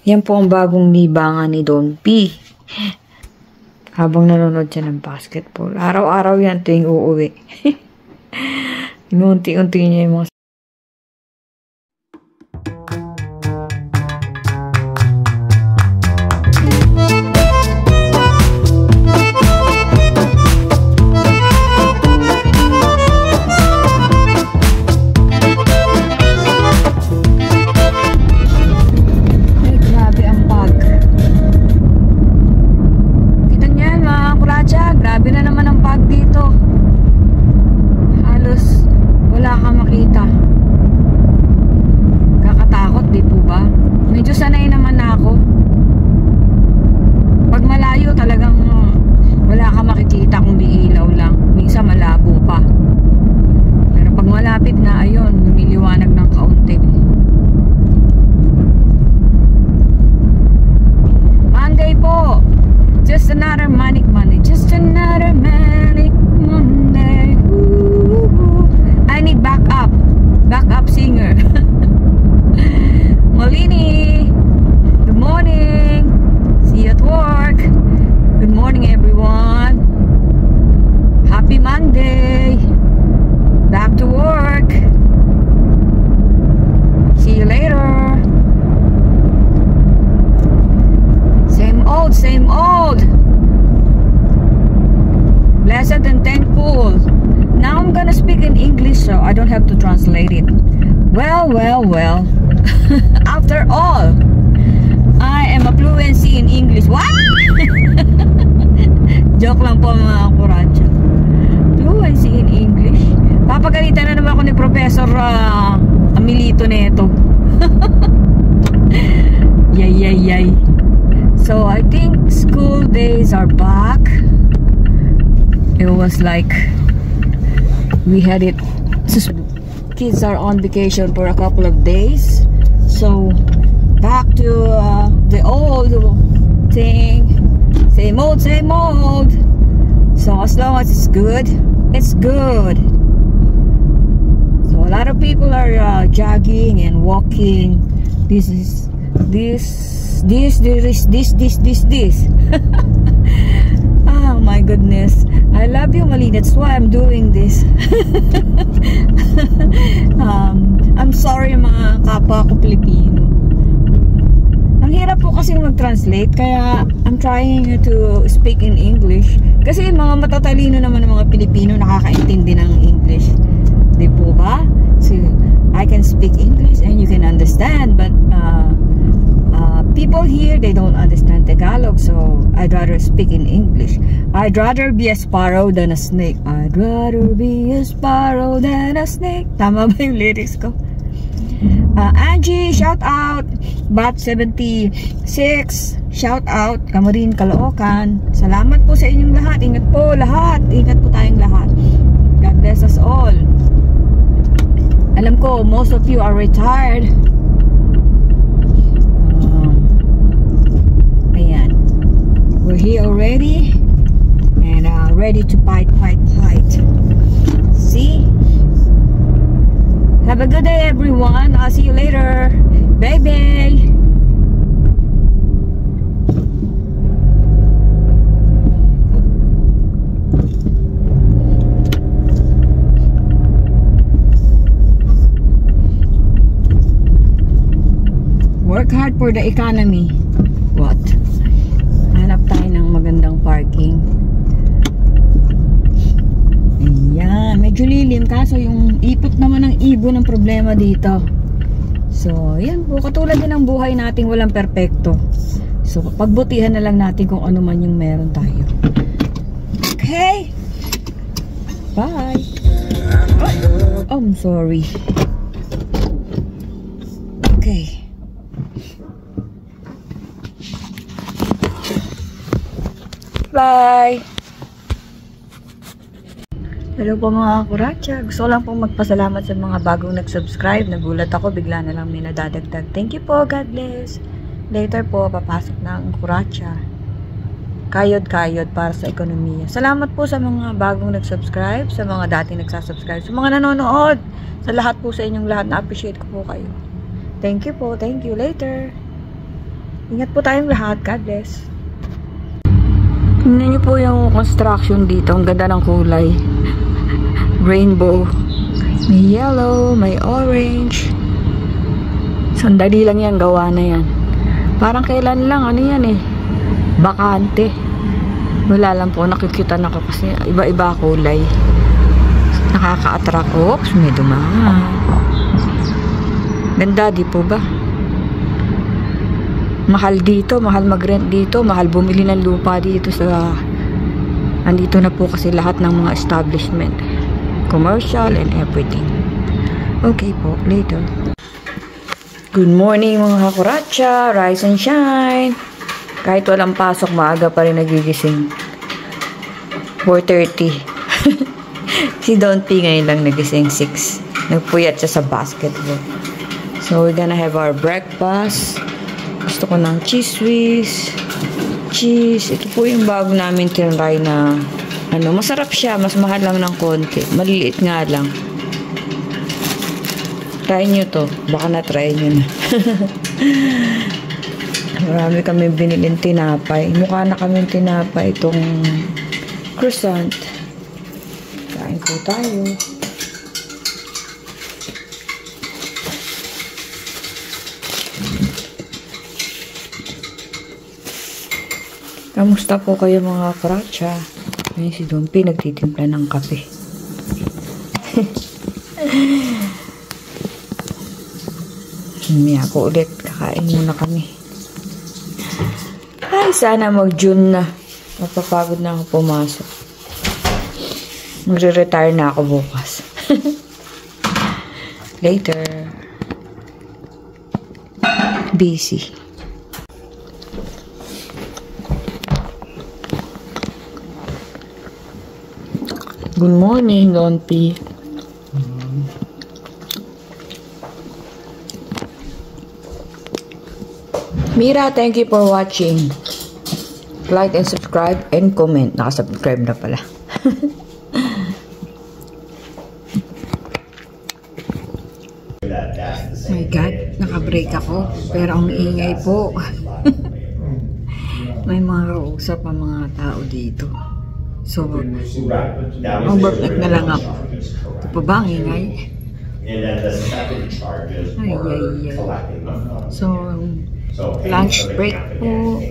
Yan po ang bagong libangan ni Don P. Habang nanonood siya ng basketball. Araw-araw yan tuwing uuwi. Inunti-unti niya yung mga well. After all, I am a fluency in English. What? Joke lang po mga kuratsa. Fluency in English. Papagalitan na naman ako ni Professor Amilito neto. Yay. So I think school days are back. It was like we had it. Kids are on vacation for a couple of days, so back to the old thing, same old. So as long as it's good, it's good. So a lot of people are jogging and walking. This Oh my goodness, I love you, Mali. That's why I'm doing this. I'm sorry mga kapwa ko Pilipino. Ang hirap po kasi mag-translate, kaya I'm trying to speak in English. Kasi mga matatalino naman ng mga Pilipino nakakaintindi ng English. Di po ba? So, I can speak English and you can understand, but people here, they don't understand Tagalog, so I'd rather speak in English. I'd rather be a sparrow than a snake. I'd rather be a sparrow than a snake. Tama ba yung lyrics ko? Angie, shout out. Bat76, shout out. Kamarin, Caloocan. Salamat po sa inyong lahat. Ingat po lahat. Ingat po tayong lahat. God bless us all. Alam ko, most of you are retired. We're here already and ready to fight. See? Have a good day, everyone. I'll see you later. Bye. Work hard for the economy. What? Hanap tayo ng magandang parking. Ayan, medyo lilim kaso yung ipot naman ng ibon ng problema dito. So, yan po, katulad din ng buhay nating walang perpekto. So, pagbutihan na lang natin kung ano man yung meron tayo. Okay. Bye. Oh, I'm sorry. Okay. Bye! Hello po mga kuratsa. Gusto ko lang pong magpasalamat sa mga bagong nag-subscribe. Nagulat ako, bigla na lang may nadadagdag. Thank you po, God bless. Later po, papasok na ang kuratsa. Kayod-kayod para sa ekonomiya. Salamat po sa mga bagong nag-subscribe, sa mga dating nagsasubscribe, sa mga nanonood, sa lahat po sa inyong lahat. Na-appreciate ko po kayo. Thank you po. Thank you. Later. Ingat po tayong lahat. God bless. Tingnan niyo po yung construction dito. Ang ganda ng kulay. Rainbow. May yellow, may orange. Sandali lang yan, gawa na yan. Parang kailan lang, ano yan eh. Bakante. Wala lang po, nakikita na ko kasi iba-iba kulay. Nakaka-attract. Oops, may dumaan. Ganda, di po ba? Mahal dito, mahal mag-rent dito, mahal bumili ng lupa dito sa... Andito na po kasi lahat ng mga establishment. Commercial and everything. Okay po, later. Good morning mga kakuracha, rise and shine. Kahit walang pasok, maaga pa rin nagigising. 4:30. Si Don P ngayon lang nagising 6. Nagpuyat siya sa basketball. So we're gonna have our breakfast. Gusto ko ng cheese whiz. Cheese. Ito po yung bago namin tinry na ano, masarap siya. Mas mahal lang ng konti. Maliliit nga lang. Try nyo to. Baka na-try nyo na. Marami kami binilin tinapay. Mukha na kami tinapay itong croissant. Kain po tayo. Kamusta po kayo mga kuracha? Ngayon si Don P nagtitimpla ng kape. Maya ko ulit. Kakain muna kami. Ay, sana mag-June na. Mapapagod na ako pumasok. Magre-retire na ako bukas. Later. Busy. Good morning, Don P. Mira, thank you for watching. Like and subscribe and comment. Nakasubscribe na pala. My God, nakabreak ako. Pero ang ingay po. May mga kausap ang mga tao dito. So, overpack na lang ako. Ito pa ba ang ingay? Ay. So, lunch break po.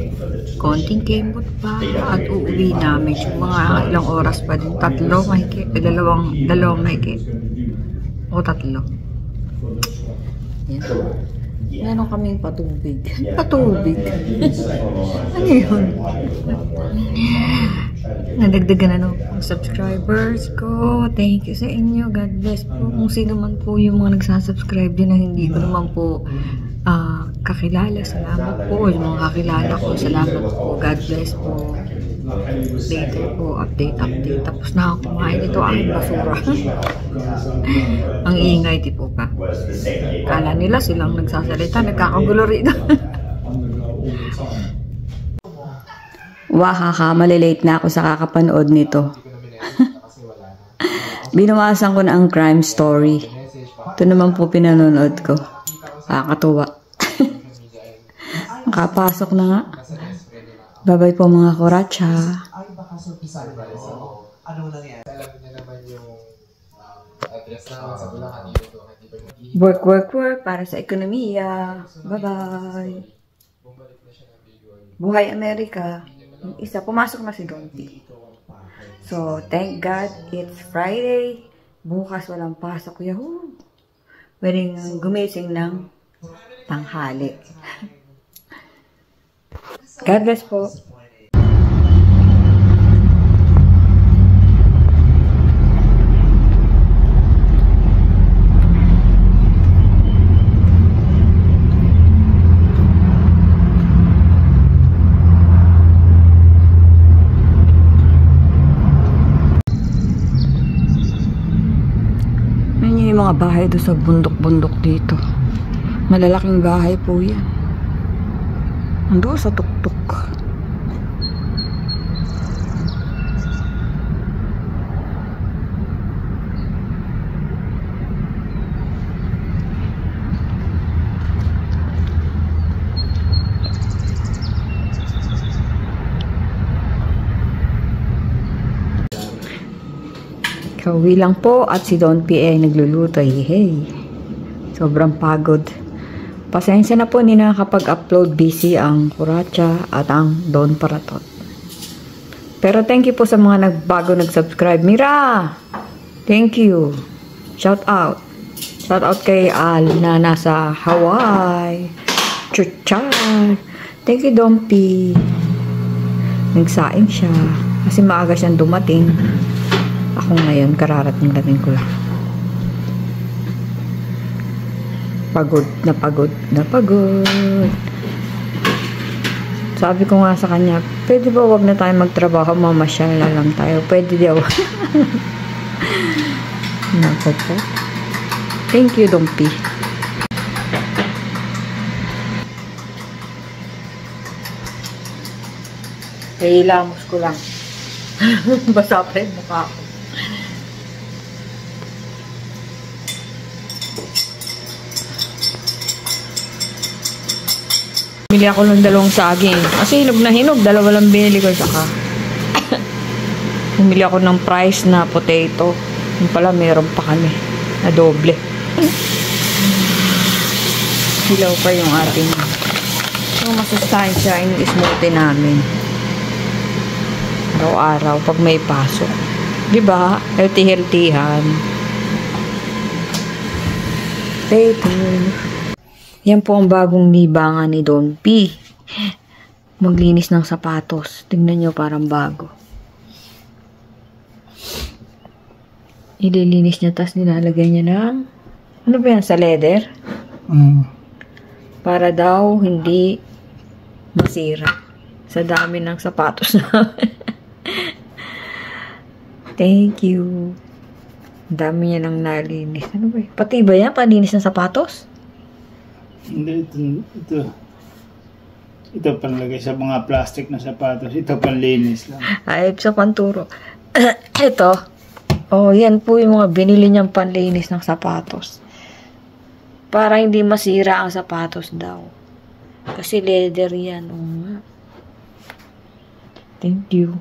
Konting kemot pa. At uuwi namin. Mga ilang oras pa din. Tatlo mahigit. Dalawang mahigit. O tatlo. Yan. Meron kaming patubig. Patubig. Ano yun? Nadagdagan na ng subscribers ko. Thank you sa inyo. God bless po. Kung sino man po yung mga nagsasubscribe din na hindi ko naman po kakilala. Salamat po. Yung mga kakilala ko. Salamat po. God bless po. Later po. Update. Tapos na ako kumain. Ito ang basura. Ang ingay di po pa. Kala nila silang nagsasalita. Nagkakagulo rito. Wahaka, malilate na ako sa kakapanood nito. Binawasan ko na ang crime story. Ito naman po pinanonood ko. Kakatuwa. Nakapasok na nga. Bye-bye po mga kuracha. Work para sa ekonomiya. Bye-bye. Buhay Amerika. Yung isa, pumasok na si Don P. So, thank God, it's Friday. Bukas walang pasok. Yahoo! Pwedeng gumising ng tanghali. God bless po. Yung mga bahay doon sa bundok-bundok dito. Malalaking bahay po yan. Ando sa tuktok. Kauwi lang po at si Don P ay nagluluto. Hey. Sobrang pagod. Pasensya na po, hindi nakakapag-upload. Busy ang Kuratsa at ang Don Paratot. Pero thank you po sa mga nagbago nag-subscribe. Mira! Thank you. Shout out. Shout out kay Al na nasa Hawaii. Chuchar. Thank you, Don P. Nagsaing siya. Kasi maaga siyang dumating. Ako ngayon, kararating-dating ko lang. Pagod na pagod na pagod. Sabi ko nga sa kanya, pwede ba wag na tayo magtrabaho, mamasyal na lang tayo. Pwede daw. Nako po. Thank you, Don P. Ilamos ko lang. Basa pa rin mukha ko. Bili ako ng dalawang saging. Kasi hinog na hinog. Dalawa lang binili ko. Saka bumili ako ng price na potato. Yung pala meron pa kami. Na doble. Hilaw pa yung ating yung masustansya. Yung smoothie namin. Araw-araw pag may pasok. Diba? Healthy-healthyhan. Potato. Yan po ang bagong libangan ni Don P. Maglinis ng sapatos. Tingnan nyo, parang bago. Ililinis niya, tas nilalagay niya ng ano ba yan, sa leather? Para daw hindi masira sa dami ng sapatos namin. Thank you. Dami niya nang nalinis. Ano ba yan? Pati ba yan? Palinis ng sapatos? Hindi, ito panlagay sa mga plastic na sapatos. Ito panlinis lang. Ay, sa panturo. Ito. Oh, yan po yung mga binili niyang panlinis ng sapatos. Para hindi masira ang sapatos daw. Kasi leather yan. Oh, nga. Thank you.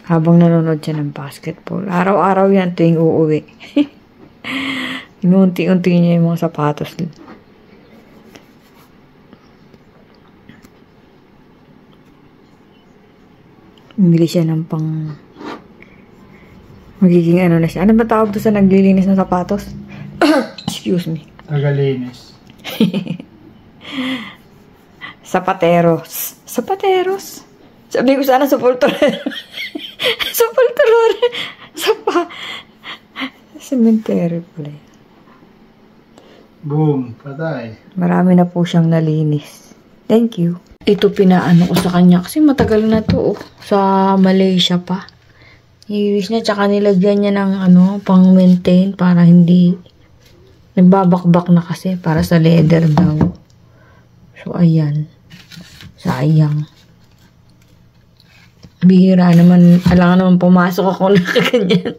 Habang nanonood siya ng basketball. Araw-araw yan tuwing uuwi. Inunti-unti niya yung mga sapatos. Bumili siya ng pang magiging ano na siya. Ano ba tawag doon sa naglilinis ng sapatos? Excuse me. Tagalinis. Sapateros. Sapateros. Sabi ko sana sa pulturero. Sa pulturero. Cemetery pala. Boom. Patay. Marami na po siyang nalinis. Thank you. Ito pinaano ko sa kanya kasi matagal na to. Sa Malaysia pa. Iris niya tsaka nilagyan niya ng pang maintain para hindi nagbabakbak na kasi para sa leather daw. So ayan. Sayang. Bihira naman. Alangan naman pumasok ako na kaganyan.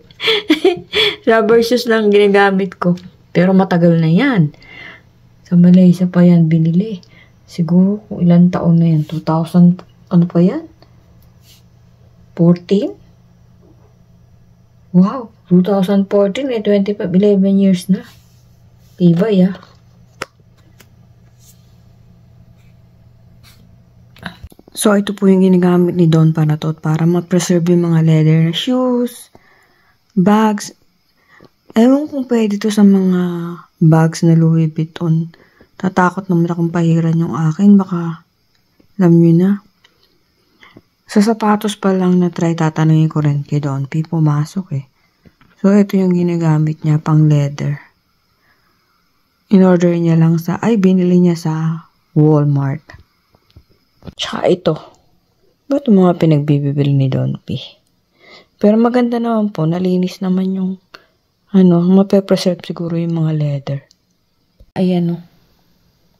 Rubber shoes lang ginagamit ko. Pero matagal na yan. Sa Malaysia pa yan binili. Siguro kung ilang taon na yan. 2000, ano pa yan? 14? Wow, 2014 25, 11 years na. Tibay ah. So, ito po yung ginagamit ni Don Paratot para ma-preserve yung mga leather na shoes, bags. Ewan kung pwede to sa mga bags na Louis Vuitton. Tatakot naman akong pahiran yung akin. Baka, alam nyo na. Sa sapatos pa lang na try tatanungin ko rin kay Don P. Pumasok eh. So, ito yung ginagamit niya pang leather. In-order niya lang binili niya sa Walmart. Tsaka ito. Ba't yung mga pinagbibili ni Don P? Pero maganda naman po. Nalinis naman yung mape-preserve siguro yung mga leather. Ayan o.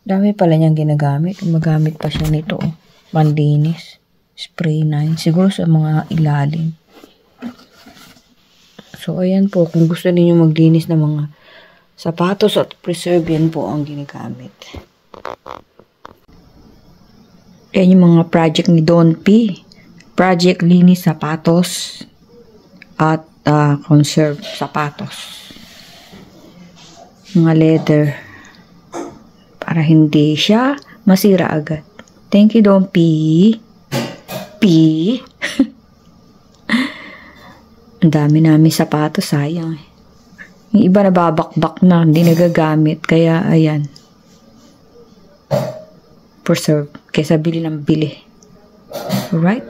Dami pala niyang ginagamit. Magamit pa siya nito o. Panlinis. Spray 9. Siguro sa mga ilalim. So, ayan po. Kung gusto niyo maglinis ng mga sapatos at preserve, yan po ang ginagamit. Yan yung mga project ni Don P. Project linis sapatos. at conserve sapatos. Mga leather. Para hindi siya masira agad. Thank you, Don P. Ang dami namin sapatos, sayang. Yung iba nababakbak na, hindi nagagamit. Kaya, ayan. Preserve. Kesa bili ng bili. Alright?